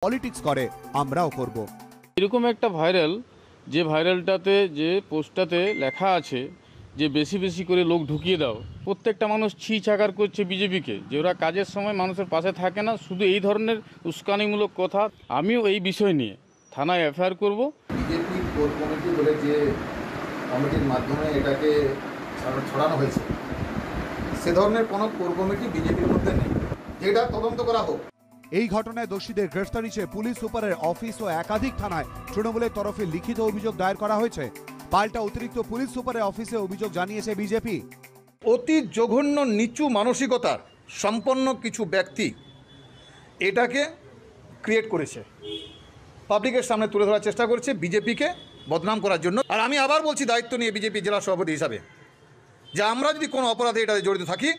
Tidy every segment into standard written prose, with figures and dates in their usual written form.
Politics করে, আমরাও করব। এরকম একটা ভাইরাল, যে ভাইরালটাতে যে পোস্টটাতে লেখা আছে যে বেশি বেশি করে লোক ঢুকিয়ে দাও, প্রত্যেকটা মানুষ ছি ছাকার করছে বিজেপিকে, যে ওরা কাজের সময় মানুষের পাশে থাকে না, শুধু এই ধরনের উস্কানিমূলক কথা। আমিও এই বিষয় নিয়ে থানায় এফআইআর করব। বিজেপি কোর কমিটি বলে যে কমিটির মাধ্যমে এটাকে ছড়ানো হয়েছে, সে ধরনের কোনো কোর কমিটি বিজেপির মধ্যে নেই, যেটা তদন্ত করা হোক। এই ঘটনায় দোষীদের গ্রেফতারি চেয়ে পুলিশ সুপারের অফিস ও একাধিক থানায় তৃণমূলের তরফে লিখিত অভিযোগ দায়ের করা হয়েছে। পাল্টা অতিরিক্ত পুলিশ সুপারের অফিসে অভিযোগ জানিয়েছে বিজেপি। অতি জঘন্য নিচু মানসিকতার সম্পন্ন কিছু ব্যক্তি এটাকে ক্রিয়েট করেছে, পাবলিকের সামনে তুলে ধরার চেষ্টা করছে বিজেপিকে বদনাম করার জন্য। আর আমি আবার বলছি দায়িত্ব নিয়ে বিজেপি জেলা সভাপতি হিসাবে, যে আমরা যদি কোনো অপরাধে এটাতে জড়িত থাকি,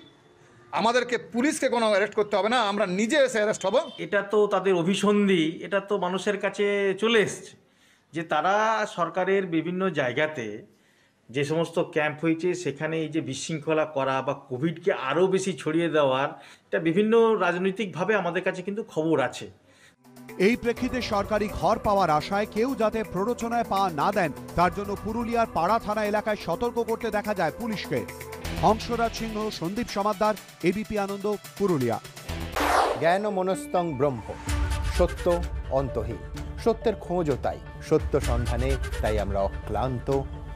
আমাদেরকে পুলিশকে কোনো অ্যারেস্ট করতে হবে না, আমরা নিজে এসে অ্যারেস্ট হব। এটা তো তাদের অভিসন্ধি, এটা তো মানুষের কাছে চলে এসছে যে তারা সরকারের বিভিন্ন জায়গাতে যে সমস্ত ক্যাম্প হয়েছে সেখানে এই যে বিশৃঙ্খলা করা বা কোভিডকে আরও বেশি ছড়িয়ে দেওয়ার, এটা বিভিন্ন রাজনৈতিকভাবে আমাদের কাছে কিন্তু খবর আছে। এই প্রেক্ষিতে সরকারি ঘর পাওয়ার আশায় কেউ যাতে প্ররোচনায় পা না দেন, তার জন্য পুরুলিয়ার পাড়া থানা এলাকায় সতর্ক করতে দেখা যায় পুলিশকে। হংসরাজ সিংহ, সন্দীপ সমাদ্দার, এবিপি আনন্দ, পুরুলিয়া। জ্ঞান মনস্তং ব্রহ্ম, সত্য অন্তহীন। সত্যের খোঁজও তাই, সত্য সন্ধানে তাই আমরা অক্লান্ত,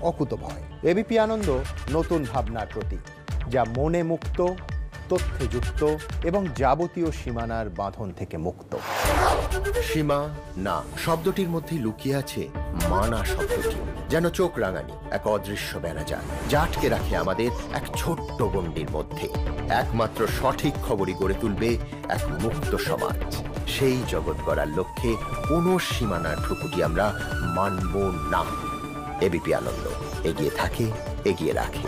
অকুতভয়। এবিপি আনন্দ নতুন ভাবনার প্রতীক, যা মনে মুক্ত, তথ্যে যুক্ত এবং যাবতীয় সীমানার বাঁধন থেকে মুক্ত। সীমা না শব্দটির মধ্যে লুকিয়ে আছে মানা শব্দটি, যেন চোখ রাঙানি এক অদৃশ্য বেড়াজাল, যা আটকে রাখে আমাদের এক ছোট্ট গণ্ডির মধ্যে। একমাত্র সঠিক খবরই গড়ে তুলবে এক মুক্ত সমাজ। সেই জগৎ গড়ার লক্ষ্যে কোনো সীমানার ঠুকুটি আমরা মানব না। এবিপি আনন্দ এগিয়ে থাকে, এগিয়ে রাখে।